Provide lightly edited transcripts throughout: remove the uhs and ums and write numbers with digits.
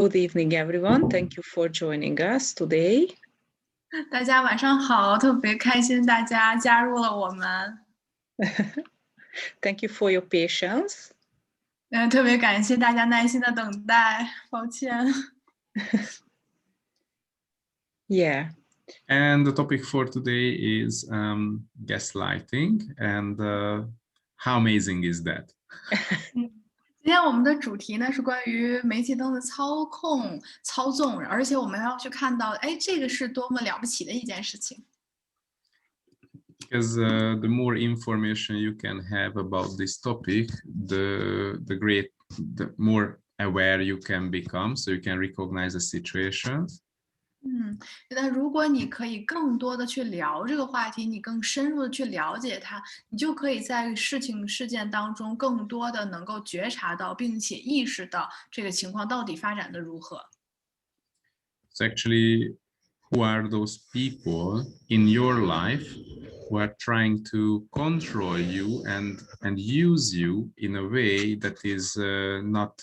Good evening, everyone. Thank you for joining us today. 大家晚上好，特别开心大家加入了我们。Thank you for your patience. 特别感谢大家耐心的等待，抱歉。Yeah. And the topic for today is gaslighting, and how amazing is that? 今天我们的主题呢是关于煤气灯的操控、操纵，而且我们要去看到，哎，这个是多么了不起的一件事情。Because the more information you can have about this topic, the more aware you can become, so you can recognize the situations. 那如果你可以更多的去聊这个话题，你更深入的去了解它，你就可以在事件当中更多的能够觉察到，并且意识到这个情况到底发展的如何。So actually, who are those people in your life who are trying to control you and use you in a way that is not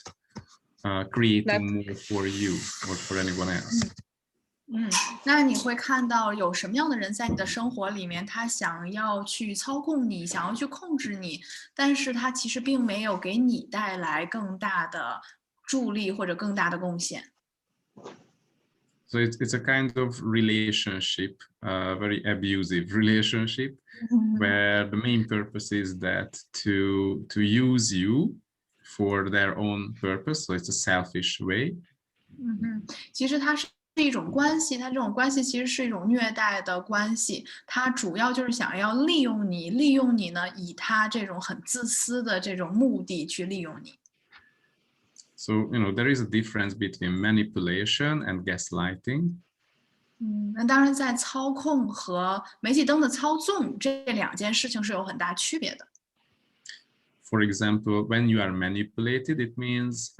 creating more for you or for anyone else? 那你会看到有什么样的人在你的生活里面，他想要去操控你，想要去控制你，但是他其实并没有给你带来更大的助力或者更大的贡献。So it's a kind of relationship, very abusive relationship, where the main purpose is that to use you for their own purpose. So it's a selfish way. 其实它是一种关系，它这种关系其实是一种虐待的关系，它主要就是想要利用你呢，以它这种很自私的这种目的去利用你。So, there is a difference between manipulation and gaslighting. 那当然，在操控和煤气灯的操纵这两件事情是有很大区别的。For example, when you are manipulated, it means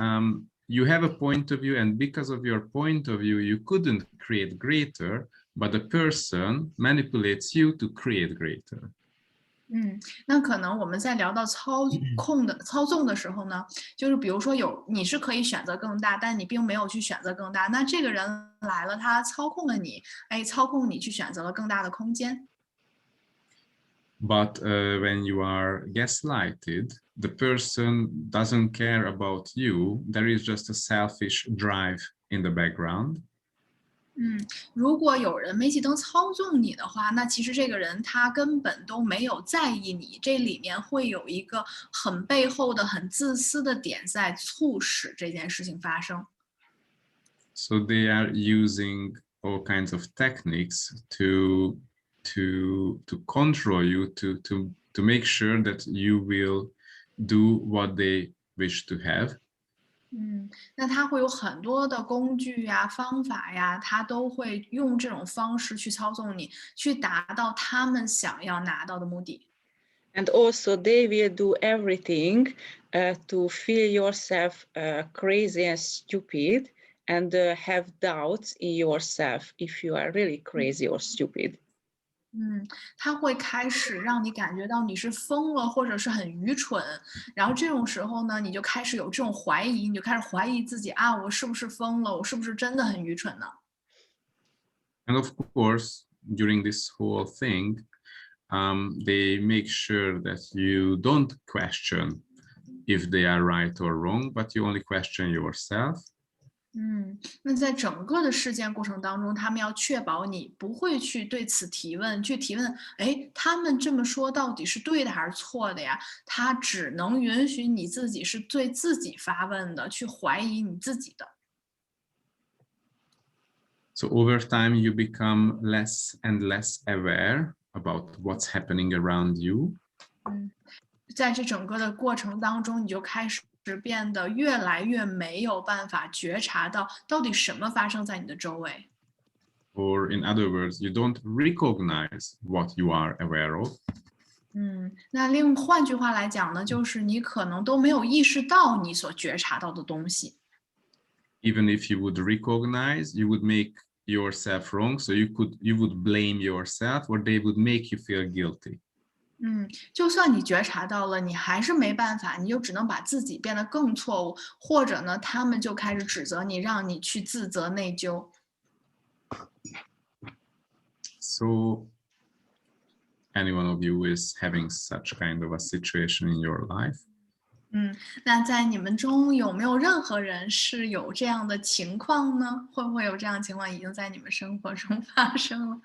you have a point of view, and because of your point of view, you couldn't create greater, but the person manipulates you to create greater. 那可能我们在聊到操纵的时候呢，就是比如说你是可以选择更大，但你并没有去选择更大。那这个人来了，他操控了你，操控你去选择了更大的空间。But when you are gaslighted, the person doesn't care about you. There is just a selfish drive in the background. 如果有人煤气灯操纵你的话，那其实这个人他根本都没有在意你，这里面会有一个很背后的、很自私的点在促使这件事情发生。So they are using all kinds of techniques to control you, to make sure that you will do what they wish to have. 那他会有很多的工具呀、方法呀，他都会用这种方式去操纵你，去达到他们想要拿到的目的。And also they will do everything to feel yourself crazy and stupid and have doubts in yourself if you are really crazy or stupid. 他会开始让你感觉到你是疯了，或者是很愚蠢，然后这种时候呢，你就开始有这种怀疑，你就开始怀疑自己啊，我是不是疯了？我是不是真的很愚蠢呢？ And of course, during this whole thing, they make sure that you don't question if they are right or wrong, but you only question yourself. 那在整个的事件过程当中，他们要确保你不会去对此提问，他们这么说到底是对的还是错的呀？他只能允许你自己是对自己发问的，去怀疑你自己的。So over time, you become less and less aware about what's happening around you. 在这整个的过程当中，你就开始变得越来越没有办法觉察到底什么发生在你的周围。Or in other words, you don't recognize what you are aware of. 那换句话来讲呢，就是你可能都没有意识到你所觉察到的东西。Even if you would recognize, you would make yourself wrong, so you would blame yourself, or they would make you feel guilty. 就算你觉察到了，你还是没办法，你就只能把自己变得更错误，或者呢，他们就开始指责你，让你去自责内疚。So any one of you is having such kind of a situation in your life? 那在你们中有没有任何人是有这样的情况呢？会不会有这样的情况已经在你们生活中发生了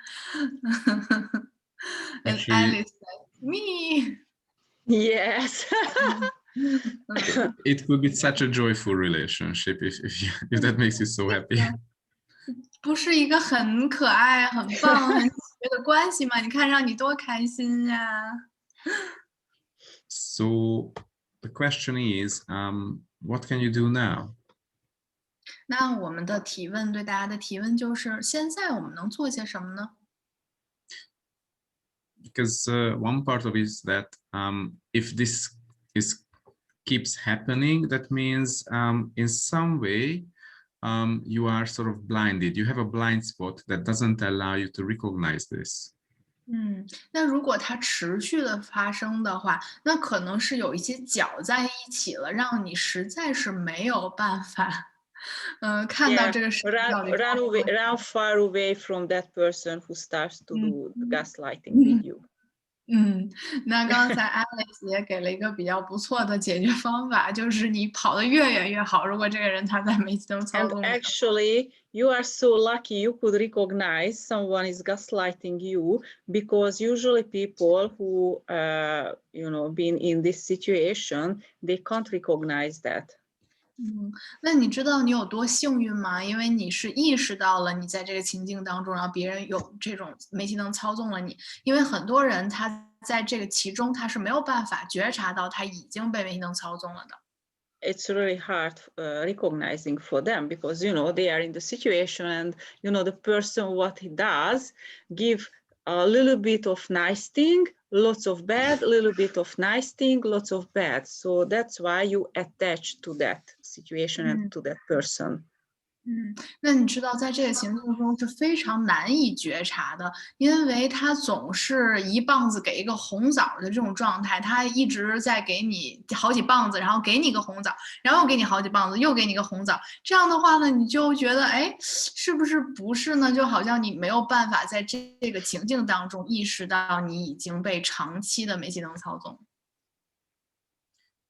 ？And Actually, Alice said, me. Yes. it would be such a joyful relationship if that makes you so happy. 不是一个很可爱、很棒、很喜悦的关系吗？你看让你多开心呀！ So the question is, what can you do now? 那我们的提问对大家的提问就是：现在我们能做些什么呢？ Because one part of it is that if this keeps happening, that means in some way you are sort of blinded. You have a blind spot that doesn't allow you to recognize this. 那如果它持续的发生的话，那可能是有一些搅在一起了，让你实在是没有办法，看到 Yeah, 这个事情到底 run far away from that person who starts to do gaslighting with you. 那刚才 Alex 也给了一个比较不错的解决方法，就是你跑得越远越好。如果这个人他在煤气灯操 And 纵你的话， actually, you are so lucky you could recognize someone is gaslighting you, because usually people who, been in this situation, they can't recognize that. 那你知道你有多幸运吗？因为你是意识到了你在这个情境当中，然后别人有这种煤气灯操纵了你。因为很多人他在这个其中他是没有办法觉察到他已经被煤气灯操纵了的。It's really hard recognizing for them, because they are in the situation, and the person what he does give a little bit of nice thing, lots of bad, a little bit of nice thing, lots of bad. So that's why you attach to that situation and to that person. 那你知道在这个情境中是非常难以觉察的，因为他总是一棒子给一个红枣的这种状态，他一直在给你好几棒子，然后给你一个红枣，然后给你好几棒子，又给你一个红枣。这样的话呢，你就觉得，哎，是不是呢？就好像你没有办法在这个情境当中意识到你已经被长期的煤气灯操纵。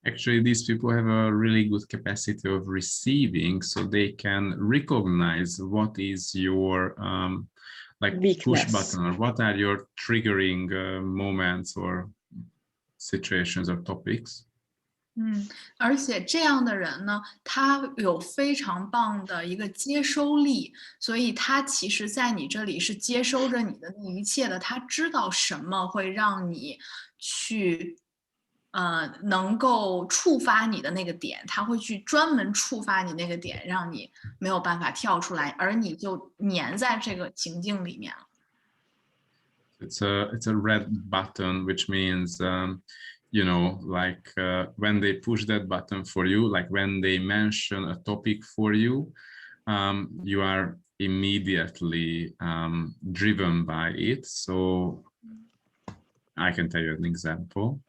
Actually, these people have a really good capacity of receiving, so they can recognize what is your like push Weakness. button, or what are your triggering moments or situations or topics. 而且这样的人呢，他有非常棒的一个接收力，所以他其实在你这里是接收着你的那一切的。他知道什么会让你去，能够触发你的那个点，他会去专门触发你那个点，让你没有办法跳出来，而你就粘在这个情境里面了。It's a red button, which means like when they push that button for you, like when they mention a topic for you, you are immediately driven by it. So I can tell you an example.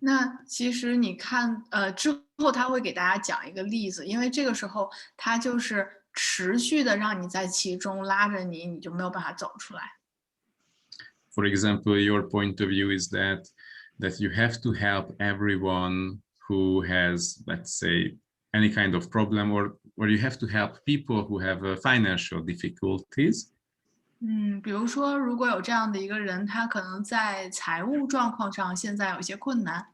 那其实你看，之后他会给大家讲一个例子，因为这个时候他就是持续的让你在其中拉着你，你就没有办法走出来。For example, your point of view is that you have to help everyone who has, let's say, any kind of problem, or you have to help people who have financial difficulties. 比如说，如果有这样的一个人，他可能在财务状况上现在有一些困难，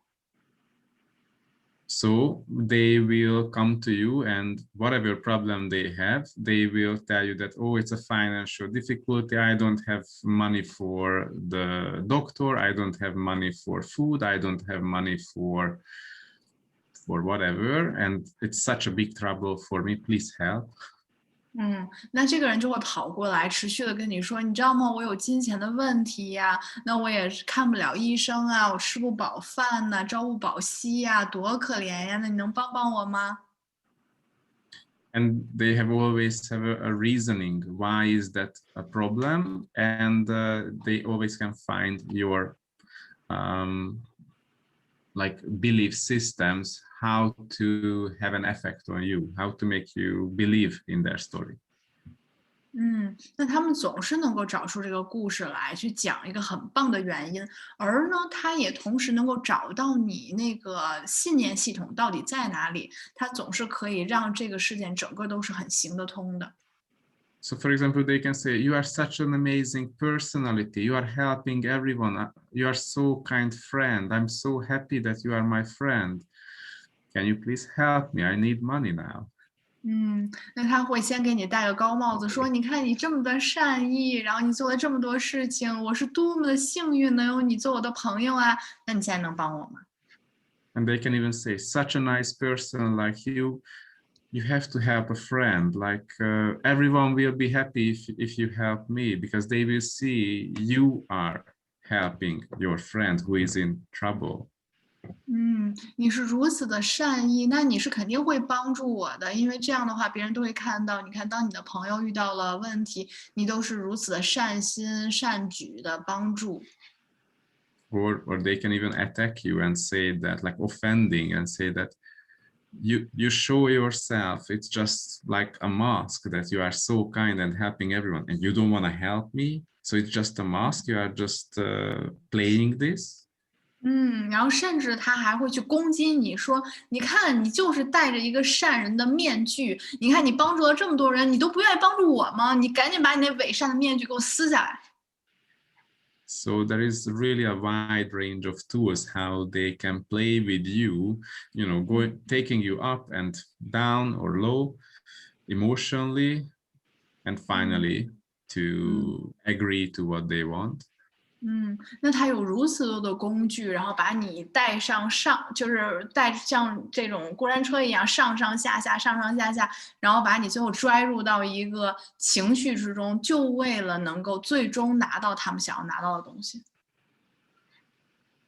So they will come to you, and whatever problem they have, they will tell you that, oh, it's a financial difficulty. I don't have money for the doctor. I don't have money for food. I don't have money for whatever. And it's such a big trouble for me. Please help. 那这个人就会跑过来，持续的跟你说，你知道吗？我有金钱的问题呀，那我也是看不了医生啊，我吃不饱饭呐，朝不保夕呀，多可怜呀！那你能帮帮我吗？ And they always have a reasoning. Why is that a problem? And they always can find your like belief systems, how to have an effect on you, how to make you believe in their story. 那他们总是能够找出这个故事来，去讲一个很棒的原因，而呢，他也同时能够找到你那个信念系统到底在哪里，他总是可以让这个事件整个都是很行得通的。So, for example, they can say, "You are such an amazing personality. You are helping everyone. You are so kind friend. I'm so happy that you are my friend. Can you please help me? I need money now." 那他会先给你戴个高帽子，说：“你看你这么的善意，然后你做了这么多事情，我是多么的幸运能有你做我的朋友啊！那你现在能帮我吗？” And they can even say, "Such a nice person like you. You have to help a friend. Like everyone will be happy if you help me, because they will see you are helping your friend who is in trouble." 你是如此的善意，那你是肯定会帮助我的，因为这样的话，别人都会看到。你看，当你的朋友遇到了问题，你都是如此的善心善举的帮助。Or they can even attack you and say that, like offending, and say that you show yourself, it's just like a mask, that you are so kind and helping everyone, and you don't want to help me, so it's just a mask, you are just playing this. 然后甚至他还会去攻击你说，你看你就是戴着一个善人的面具，你看你帮助了这么多人，你都不愿意帮助我吗？你赶紧把你那伪善的面具给我撕下来。So there is really a wide range of tools how they can play with you, taking you up and down or low emotionally, and finally to agree to what they want. 那他有如此多的工具，然后把你带就是带像这种过山车一样上上下下，上上下下，然后把你最后拽入到一个情绪之中，就为了能够最终拿到他们想要拿到的东西。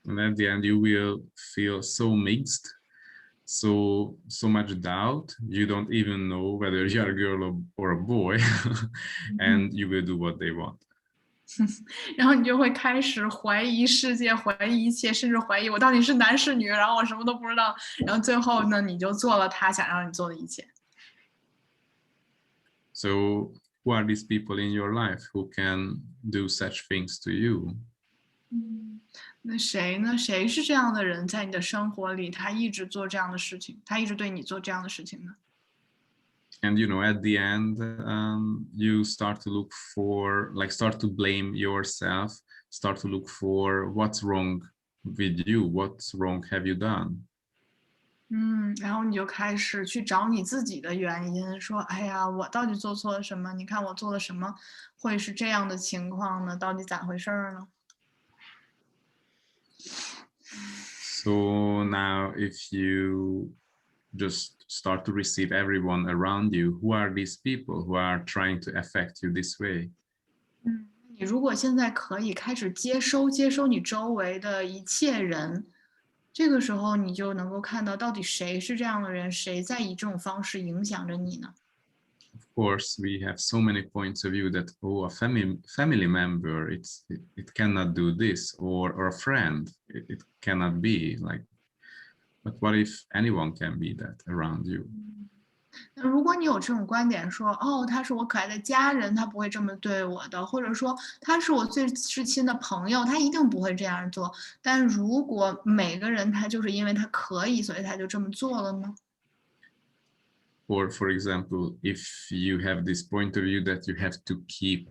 And at the end, you will feel so mixed, so much doubt. You don't even know whether you're a girl or a boy, and you will do what they want. 然后你就会开始怀疑世界，怀疑一切，甚至怀疑我到底是男是女，然后我什么都不知道。然后最后呢，你就做了他想让你做的一切。So, who are these people in your life who can do such things to you? 那谁呢？谁是这样的人，在你的生活里，他一直做这样的事情，他一直对你做这样的事情呢？ And at the end, you start to look for, start to blame yourself, start to look for what's wrong with you, what's wrong have you done? 然后你就开始去找你自己的原因，说：“哎呀，我到底做错了什么？你看我做了什么，会是这样的情况呢？到底咋回事呢？” So now, if you just start to receive everyone around you, who are these people who are trying to affect you this way? 你如果现在可以开始接收你周围的一切人，这个时候你就能够看到到底谁是这样的人，谁在以这种方式影响着你呢？ Of course, we have so many points of view that, a family member, it cannot do this, or a friend, it cannot be like. But what if anyone can be that around you? 那如果你有这种观点说，哦，他是我可爱的家人，他不会这么对我的，或者说他是我最至亲的朋友，他一定不会这样做。但如果每个人他就是因为他可以，所以他就这么做了呢？ Or, for example, if you have this point of view that you have to keep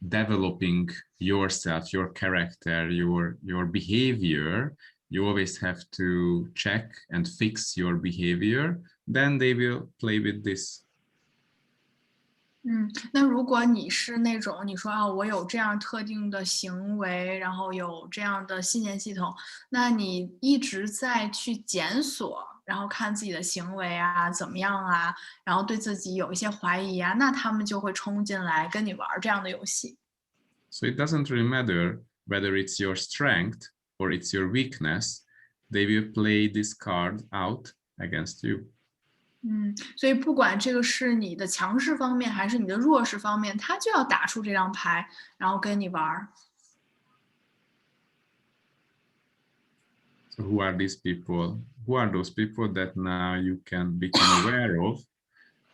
developing yourself, your character, your behavior, you always have to check and fix your behavior, then they will play with this. 那如果你是那种你说啊，我有这样特定的行为，然后有这样的信念系统，那你一直在去检索，然后看自己的行为啊怎么样啊，然后对自己有一些怀疑啊，那他们就会冲进来跟你玩这样的游戏。So it doesn't really matter whether it's your strength or it's your weakness, they will play this card out against you. 所以不管这个是你的强势方面还是你的弱势方面，他就要打出这张牌，然后跟你玩。So who are these people? Who are those people that now you can become aware of,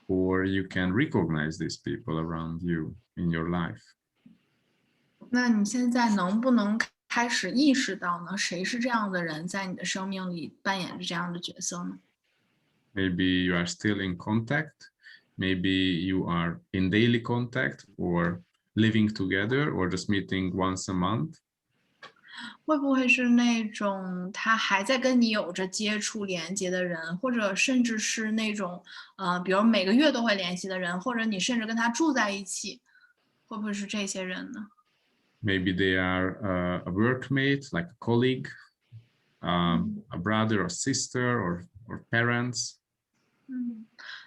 or you can recognize these people around you in your life? 那你现在能不能开始意识到呢？谁是这样的人，在你的生命里扮演着这样的角色呢？ Maybe you are still in contact. Maybe you are in daily contact or living together or just meeting once a month. 会不会是那种他还在跟你有着接触连接的人，或者甚至是那种比如每个月都会联系的人，或者你甚至跟他住在一起，会不会是这些人呢？ Maybe they are a workmate, like a colleague, a brother or sister or parents.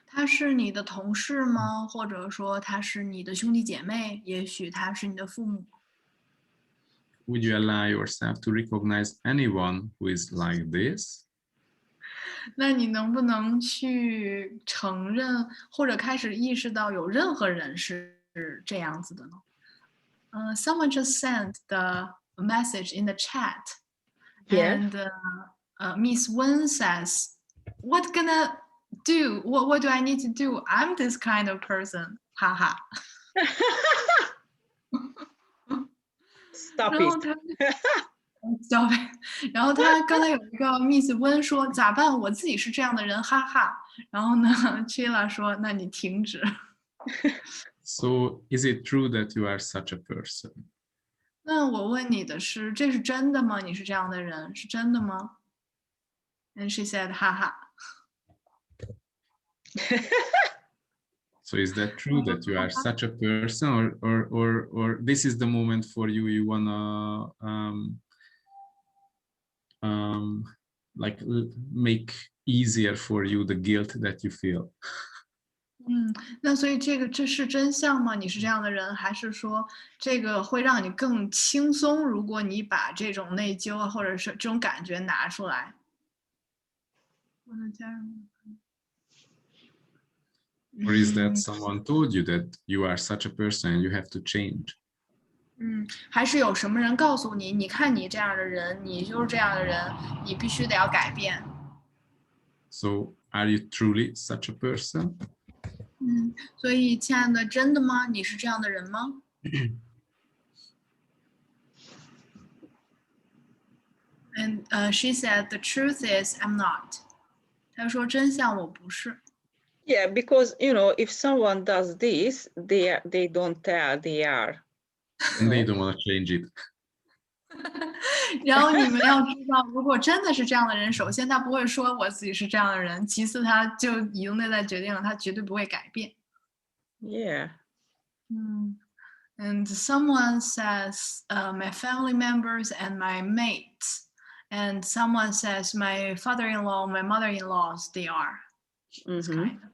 他是你的同事吗？或者说他是你的兄弟姐妹？也许他是你的父母。 Would you allow yourself to recognize anyone who is like this? 那你能不能去承认或者开始意识到有任何人是这样子的呢？Someone just sent the message in the chat, Yeah. and Miss Wen says, "What gonna do? What do I need to do? I'm this kind of person." 哈哈。Stop 然后 it. 他，stop it。然后他刚才有一个 Miss 温说咋办？我自己是这样的人，哈哈。然后呢 ，Chila 说那你停止。So is it true that you are such a person? 那我问你的是，这是真的吗？你是这样的人，是真的吗 ？And she said, 哈哈。So is that true that you are such a person, or this is the moment for you? You wanna like make easier for you the guilt that you feel? 那所以这是真相吗？你是这样的人，还是说这个会让你更轻松？如果你把这种内疚啊，或者是这种感觉拿出来，我的家人。Or is that someone told you that you are such a person and you have to change? 还是有什么人告诉你，你看你这样的人，你就是这样的人，你必须得要改变。So are you truly such a person? 所以亲爱的，真的吗？你是这样的人吗？And she said, "The truth is, I'm not." 她说真相我不是。Yeah, because if someone does this, they don't tell they are. And they don't want to change it. 然后你们要知道，如果真的是这样的人，首先他不会说我自己是这样的人，其次他就已经内在决定了，他绝对不会改变。Yeah. And someone says, my family members and my mates. And someone says, my father-in-law, my mother-in-laws, they are. It's kind of.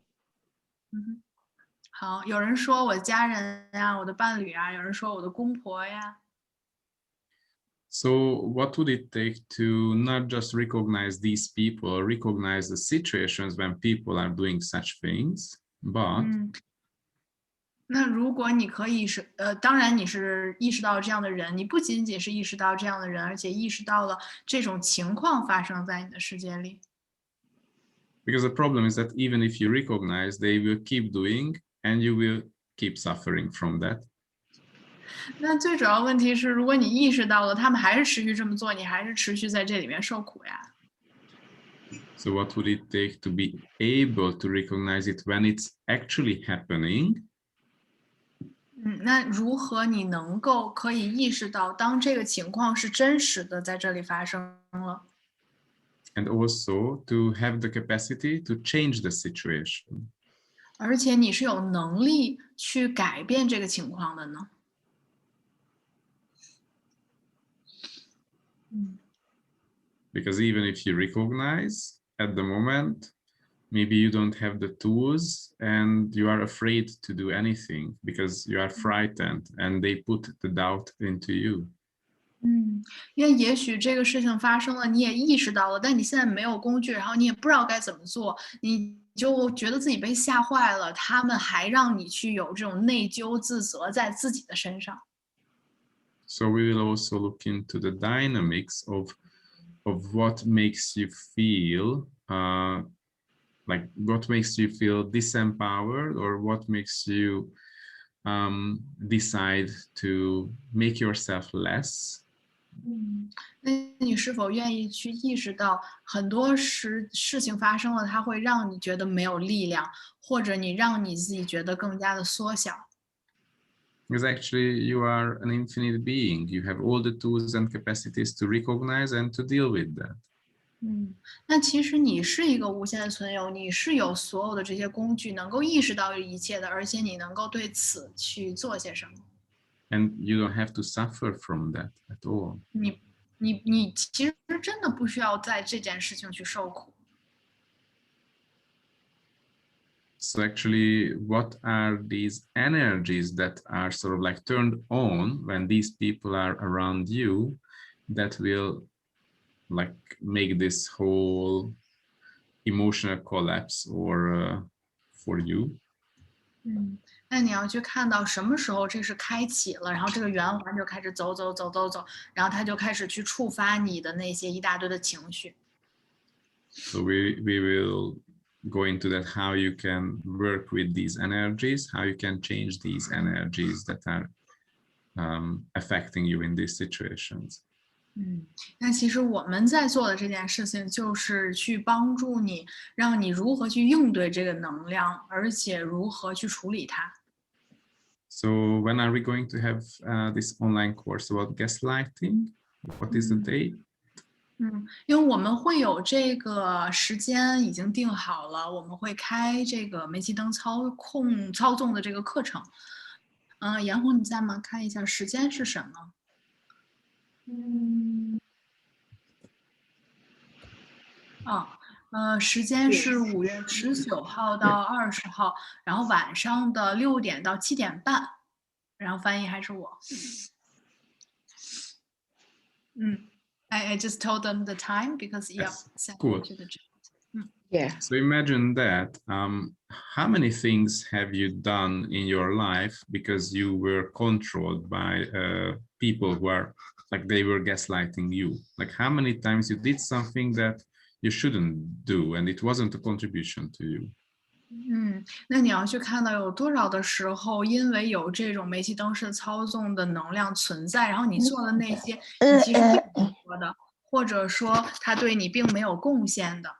好，有人说我家人呀，我的伴侣啊，有人说我的公婆呀。So what would it take to not just recognize these people, recognize the situations when people are doing such things, but 那如果你可以当然你是意识到这样的人，你不仅仅是意识到这样的人，而且意识到了这种情况发生在你的世界里。because the problem is that even if you recognize, they will keep doing and you will keep suffering from that. 那最主要问题是，如果你意识到了，他们还是持续这么做，你还是持续在这里面受苦呀。So what would it take to be able to recognize it when it's actually happening? 那如何你能够可以意识到，当这个情况是真实的在这里发生了？ And also to have the capacity to change the situation. 而且你是有能力去改变这个情况的呢？Because even if you recognize at the moment, maybe you don't have the tools and you are afraid to do anything because you are frightened and they put the doubt into you. 因为也许这个事情发生了，你也意识到了，但你现在没有工具，然后你也不知道该怎么做，你就觉得自己被吓坏了。他们还让你去有这种内疚、自责在自己的身上。So we will also look into the dynamics of of what makes you feel like what makes you feel disempowered, or what makes you decide to make yourself less. 那你是否愿意去意识到很多事情发生了，它会让你觉得没有力量，或者你让你自己觉得更加的缩小？ Because actually you are an infinite being. You have all the tools and capacities to recognize and to deal with that. 那其实你是一个无限的存有，你是有所有的这些工具，能够意识到一切的，而且你能够对此去做些什么。 And you don't have to suffer from that at all. 你其实真的不需要在这件事情去受苦。 So actually, what are these energies that are sort of like turned on when these people are around you that will like make this whole emotional collapse or for you? 那你要去看到什么时候这是开启了，然后这个圆环就开始走，然后它就开始去触发你的那些一大堆的情绪。 So we will go into that, how you can work with these energies, how you can change these energies that are affecting you in these situations. 那其实我们在做的这件事情，就是去帮助你，让你如何去应对这个能量，而且如何去处理它。 So when are we going to have this online course about gaslighting? What is the date? 因为我们会有这个时间已经定好了，我们会开这个煤气灯操纵的这个课程。严红你在吗？看一下时间是什么？时间是5月19号到20号，然后晚上的6点到7点半，然后翻译还是我。I just told them the time because Yes. sent Cool. to the chat. Yeah. So imagine that. How many things have you done in your life because you were controlled by people who are like they were gaslighting you? Like how many times you did something that you shouldn't do and it wasn't a contribution to you? 那你要去看到有多少的时候，因为有这种煤气灯式操纵的能量存在，然后你做了那些你其实并不说的，或者说它对你并没有贡献的。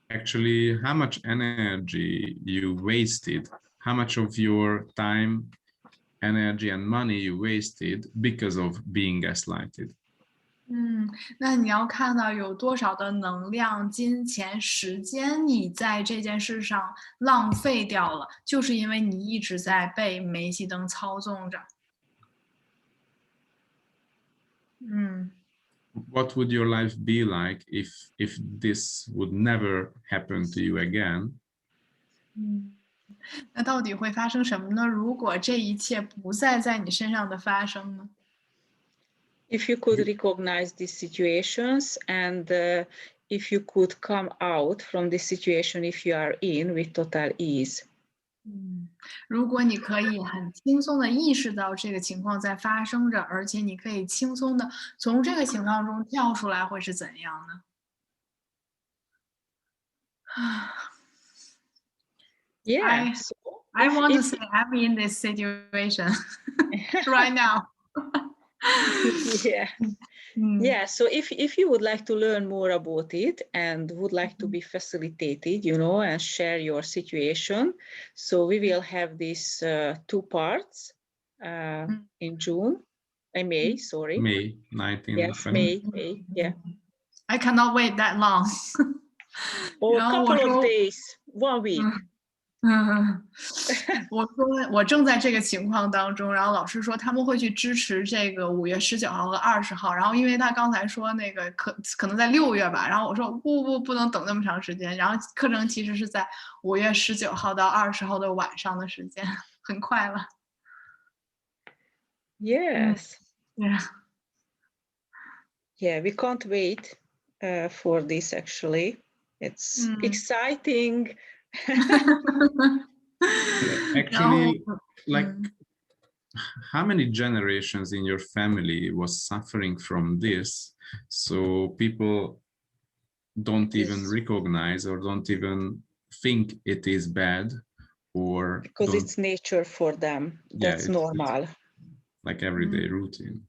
Actually, how much energy you wasted, how much of your time, energy and money you wasted because of being gaslighted? 那你要看到有多少的能量、金钱、时间你在这件事上浪费掉了，就是因为你一直在被煤气灯操纵着。What would your life be like if this would never happen to you again? 那到底会发生什么呢？如果这一切不再在你身上的发生呢？ If you could recognize these situations and if you could come out from this situation if you are in with total ease. 如果你可以很轻松的意识到这个情况在发生着，而且你可以轻松的从这个情况中跳出来，会是怎样呢？ Yeah. I want to say I'm in this situation right now. Yeah. Yeah. So if you would like to learn more about it and would like to be facilitated, and share your situation, so we will have these 2 parts in May, sorry. May 19. Yes, May, yeah. I cannot wait that long. Or a couple of days, 1 week. 我说我正在这个情况当中，然后老师说他们会去支持这个5月19号和20号，然后因为他刚才说那个可能在6月吧，然后我说不能等那么长时间，然后课程其实是在5月19号到20号的晚上的时间，很快了。Yes. Yeah. Yeah, we can't wait for this actually. It's exciting. Actually, like how many generations in your family was suffering from this? So people don't even recognize or don't even think it is bad, or because don't, it's nature for them. yeah, That's it's normal. like everyday routine.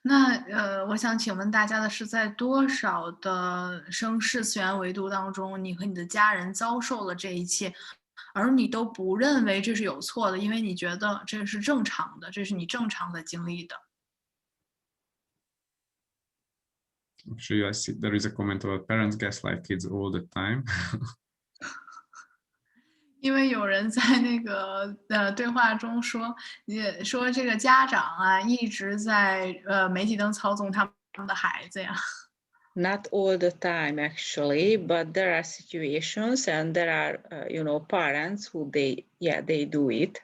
那我想请问大家的是，在多少的生世次元维度当中，你和你的家人遭受了这一切，而你都不认为这是有错的，因为你觉得这是正常的，这是你正常的经历的。Actually, I see there is a comment about parents gaslight kids all the time. 因为有人在那个对话中说，也说这个家长啊一直在媒体灯操纵他们的孩子呀。Not all the time, actually, but there are situations and there are, you know, parents who they do it.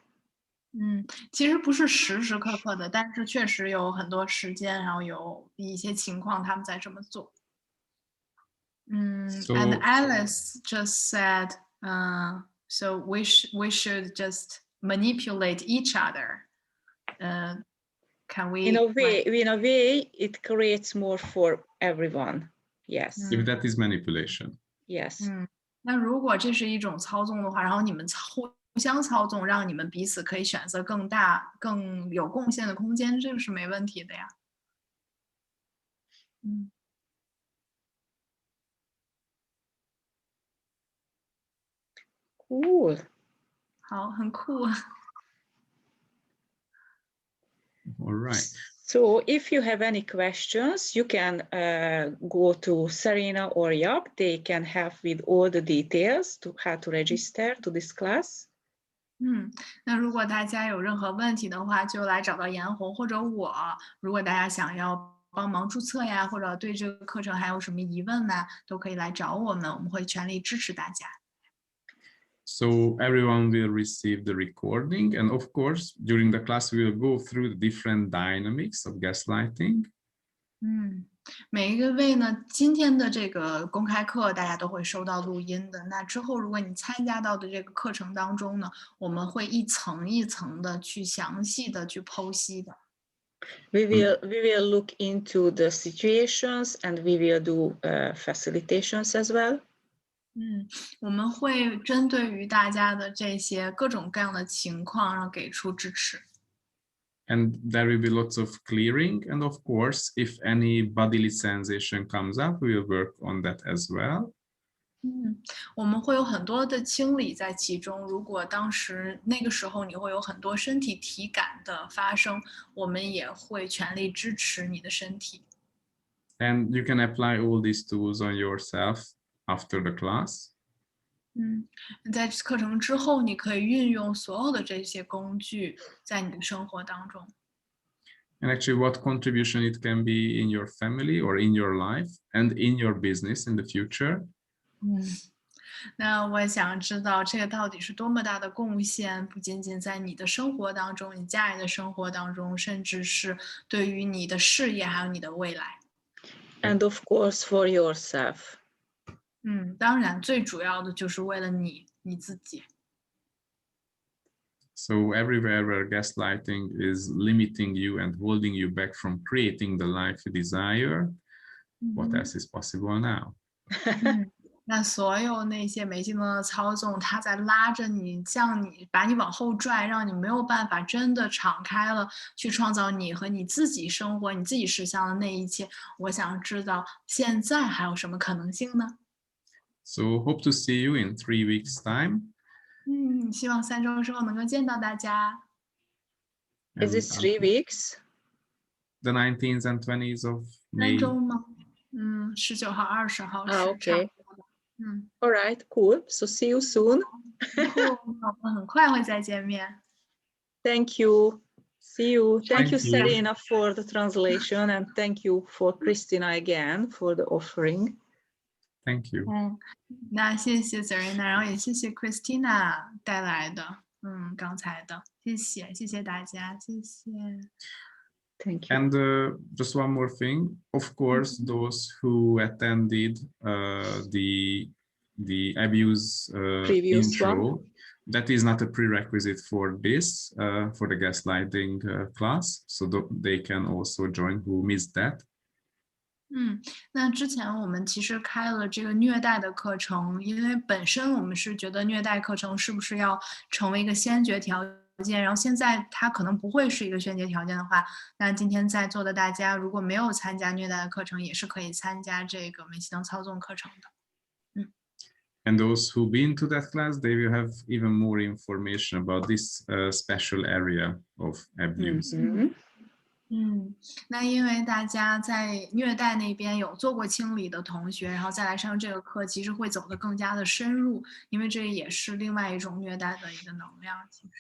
其实不是时时刻刻的，但是确实有很多时间，然后有一些情况他们在这么做。So, and Alice just said, so we should just manipulate each other. Can we? In a way, it creates more for everyone. Yes. if that is manipulation. Yes. 那如果这是一种操纵的话，然后你们互相操纵，让你们彼此可以选择更大、更有贡献的空间，这个是没问题的呀。Cool. 好，很酷。All right. So if you have any questions, you can go to Serena or Yap. They can help with all the details to how to register to this class. 那如果大家有任何问题的话，就来找到颜红或者我。如果大家想要帮忙注册呀，或者对这个课程还有什么疑问呢，都可以来找我们，我们会全力支持大家。So everyone will receive the recording, and of course, during the class, we will go through the different dynamics of gaslighting. 每一位呢，今天的这个公开课大家都会收到录音的。那之后，如果你参加到的这个课程当中呢，我们会一层一层的去详细的去剖析的。We will look into the situations and we will do facilitations as well. 我们会针对于大家的这些各种各样的情况，然后给出支持。And there will be lots of clearing. And of course, if any bodily sensation comes up, we will work on that as well. 我们会有很多的清理在其中。如果当时那个时候你会有很多身体体感的发生，我们也会全力支持你的身体。And you can apply all these tools on yourself after the class. 在课程之后，你可以运用所有的这些工具在你的生活当中。And actually, what contribution it can be in your family or in your life and in your business in the future. 那我想知道这个到底是多么大的贡献，不仅仅在你的生活当中，你家人的生活当中，甚至是对于你的事业还有你的未来。And of course for yourself. 当然，最主要的就是为了你自己。So everywhere where gaslighting is limiting you and holding you back from creating the life you desire, what else is possible now? 那所有那些没技能的操纵，它在拉着你，把你往后拽，让你没有办法真的敞开了去创造你和你自己生活、你自己实现的那一切。我想知道现在还有什么可能性呢？ So hope to see you in 3 weeks' time. 希望3周之后能够见到大家。Is it 3 weeks? The 19th and 20th of May. 3周吗？19号、20号是okay. 差不多的。All right, cool. So see you soon. 我们很快会再见面。Thank you. See you. Thank you, Thank you. Serena, for the translation, and thank you for Christina again for the offering. Thank you. 那谢谢 Serena， 然后也谢谢 Christina 带来的，刚才的，谢谢大家，谢谢。Thank you. And just one more thing, of course, those who attended the abuse Previous intro, one. that is not a prerequisite for this, for the gaslighting class. So they can also join who missed that. 那之前我们其实开了这个虐待的课程，因为本身我们是觉得虐待课程是不是要成为一个先决条件，然后现在它可能不会是一个先决条件的话，那今天在座的大家如果没有参加虐待的课程，也是可以参加这个煤气灯操纵课程的。And those who've been to that class, they will have even more information about this special area of abuse. 那因为大家在虐待那边有做过清理的同学，然后再来上这个课，其实会走得更加的深入，因为这也是另外一种虐待的一个能量。其实。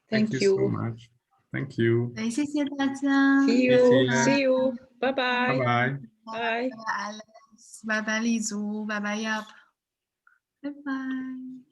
Thank you so much. Thank you. 对，谢谢大家。See you. See you. Bye Bye bye. bye. Bye. 拜拜 Alex，拜拜立足，拜拜 Yup，拜拜。